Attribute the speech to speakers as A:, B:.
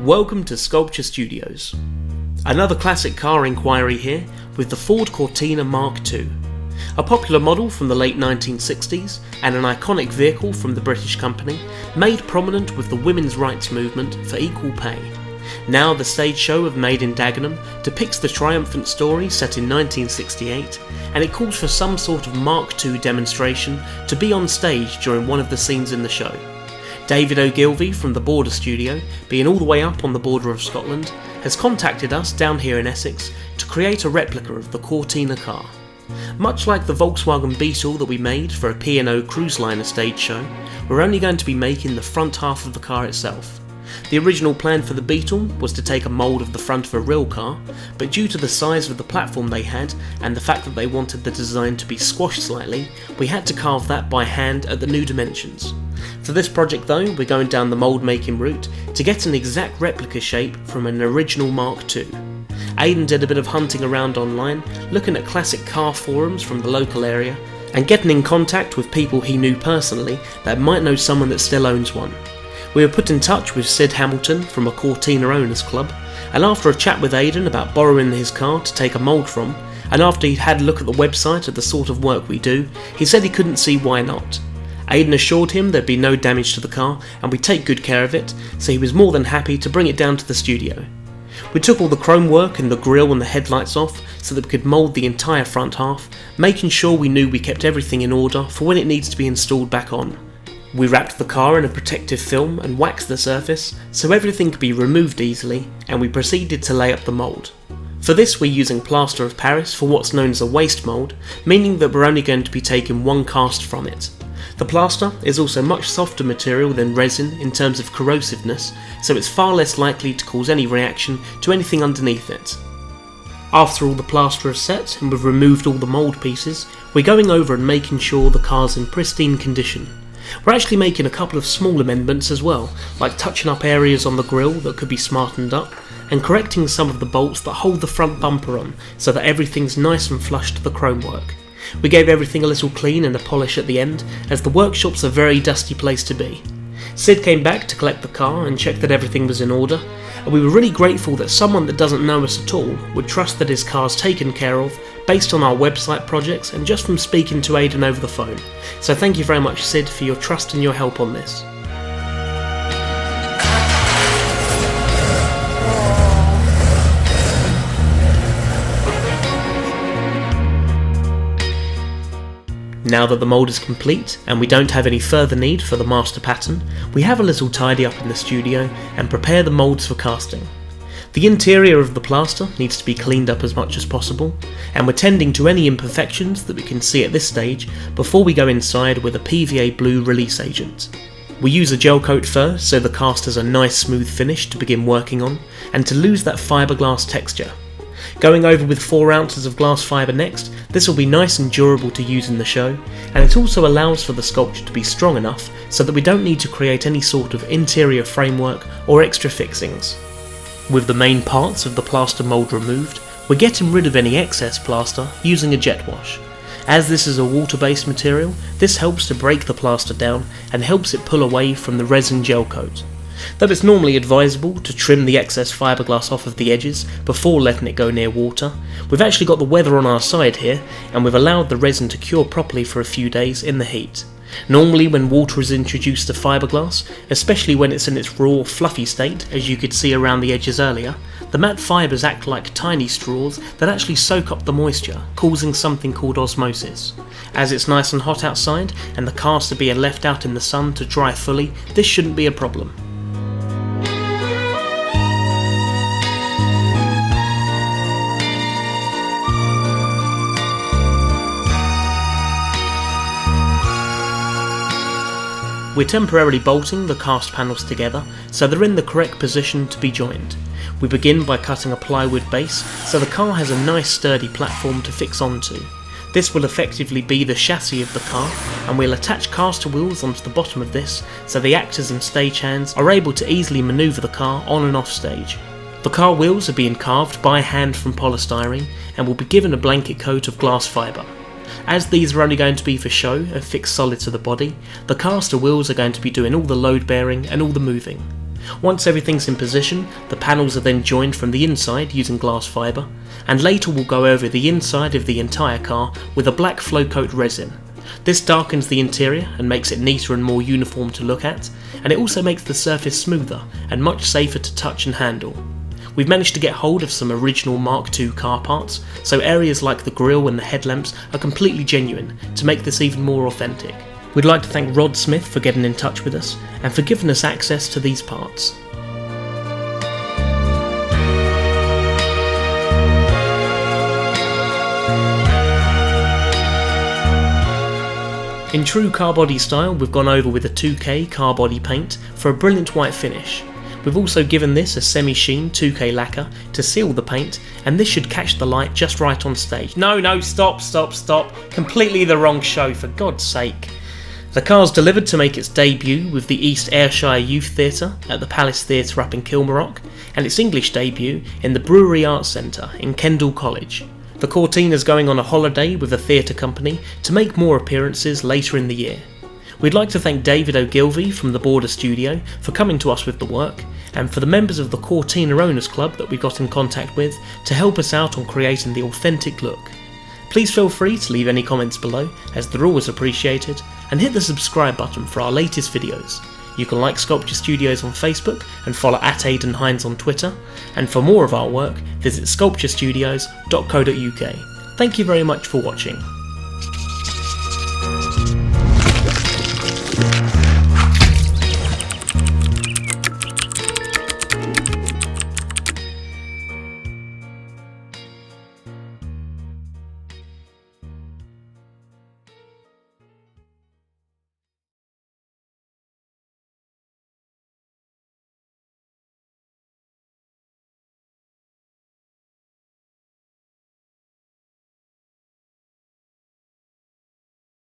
A: Welcome to Sculpture Studios. Another classic car inquiry here with the Ford Cortina Mark II. A popular model from the late 1960s and an iconic vehicle from the British company, made prominent with the women's rights movement for equal pay. Now the stage show of Made in Dagenham depicts the triumphant story set in 1968, and it calls for some sort of Mark II demonstration to be on stage during one of the scenes in the show. David Ogilvie from the Border Studio, being all the way up on the border of Scotland, has contacted us down here in Essex to create a replica of the Cortina car. Much like the Volkswagen Beetle that we made for a P&O Cruise Liner stage show, we're only going to be making the front half of the car itself. The original plan for the Beetle was to take a mould of the front of a real car, but due to the size of the platform they had and the fact that they wanted the design to be squashed slightly, we had to carve that by hand at the new dimensions. For this project though, we're going down the mould making route to get an exact replica shape from an original Mark II. Aidan did a bit of hunting around online, looking at classic car forums from the local area, and getting in contact with people he knew personally that might know someone that still owns one. We were put in touch with Sid Hamilton from a Cortina Owners Club, and after a chat with Aidan about borrowing his car to take a mould from, and after he'd had a look at the website of the sort of work we do, he said he couldn't see why not. Aidan assured him there'd be no damage to the car and we'd take good care of it, so he was more than happy to bring it down to the studio. We took all the chrome work and the grille and the headlights off so that we could mould the entire front half, making sure we knew we kept everything in order for when it needs to be installed back on. We wrapped the car in a protective film and waxed the surface so everything could be removed easily, and we proceeded to lay up the mould. For this we're using plaster of Paris for what's known as a waste mould, meaning that we're only going to be taking one cast from it. The plaster is also much softer material than resin in terms of corrosiveness, so it's far less likely to cause any reaction to anything underneath it. After all the plaster is set and we've removed all the mould pieces, we're going over and making sure the car's in pristine condition. We're actually making a couple of small amendments as well, like touching up areas on the grille that could be smartened up, and correcting some of the bolts that hold the front bumper on so that everything's nice and flush to the chrome work. We gave everything a little clean and a polish at the end, as the workshop's a very dusty place to be. Sid came back to collect the car and check that everything was in order, and we were really grateful that someone that doesn't know us at all would trust that his car's taken care of based on our website projects and just from speaking to Aidan over the phone. So thank you very much, Sid, for your trust and your help on this. Now that the mould is complete and we don't have any further need for the master pattern, we have a little tidy up in the studio and prepare the moulds for casting. The interior of the plaster needs to be cleaned up as much as possible, and we're tending to any imperfections that we can see at this stage before we go inside with a PVA blue release agent. We use a gel coat first so the cast has a nice smooth finish to begin working on, and to lose that fiberglass texture. Going over with 4 ounces of glass fibre next, this will be nice and durable to use in the show, and it also allows for the sculpture to be strong enough so that we don't need to create any sort of interior framework or extra fixings. With the main parts of the plaster mould removed, we're getting rid of any excess plaster using a jet wash. As this is a water-based material, this helps to break the plaster down and helps it pull away from the resin gel coat. Though it's normally advisable to trim the excess fiberglass off of the edges before letting it go near water, we've actually got the weather on our side here, and we've allowed the resin to cure properly for a few days in the heat. Normally when water is introduced to fiberglass, especially when it's in its raw fluffy state, as you could see around the edges earlier, the matte fibres act like tiny straws that actually soak up the moisture, causing something called osmosis. As it's nice and hot outside and the cast are being left out in the sun to dry fully, this shouldn't be a problem. We're temporarily bolting the cast panels together so they're in the correct position to be joined. We begin by cutting a plywood base so the car has a nice sturdy platform to fix onto. This will effectively be the chassis of the car, and we'll attach caster wheels onto the bottom of this so the actors and stagehands are able to easily manoeuvre the car on and off stage. The car wheels are being carved by hand from polystyrene and will be given a blanket coat of glass fibre. As these are only going to be for show and fixed solid to the body, the caster wheels are going to be doing all the load bearing and all the moving. Once everything's in position, the panels are then joined from the inside using glass fibre, and later we'll go over the inside of the entire car with a black flow coat resin. This darkens the interior and makes it neater and more uniform to look at, and it also makes the surface smoother and much safer to touch and handle. We've managed to get hold of some original Mark II car parts, so areas like the grille and the headlamps are completely genuine to make this even more authentic. We'd like to thank Rod Smith for getting in touch with us and for giving us access to these parts. In true car body style, we've gone over with a 2K car body paint for a brilliant white finish. We've also given this a semi-sheen 2K lacquer to seal the paint, and this should catch the light just right on stage. No, stop. Completely the wrong show, for God's sake. The car's delivered to make its debut with the East Ayrshire Youth Theatre at the Palace Theatre up in Kilmarnock, and its English debut in the Brewery Arts Centre in Kendal College. The Cortina is going on a holiday with the theatre company to make more appearances later in the year. We'd like to thank David Ogilvie from the Border Studio for coming to us with the work, and for the members of the Cortina Owners Club that we got in contact with to help us out on creating the authentic look. Please feel free to leave any comments below, as they're always appreciated, and hit the subscribe button for our latest videos. You can like Sculpture Studios on Facebook and follow @Aidan Hines on Twitter, and for more of our work, visit sculpturestudios.co.uk. Thank you very much for watching.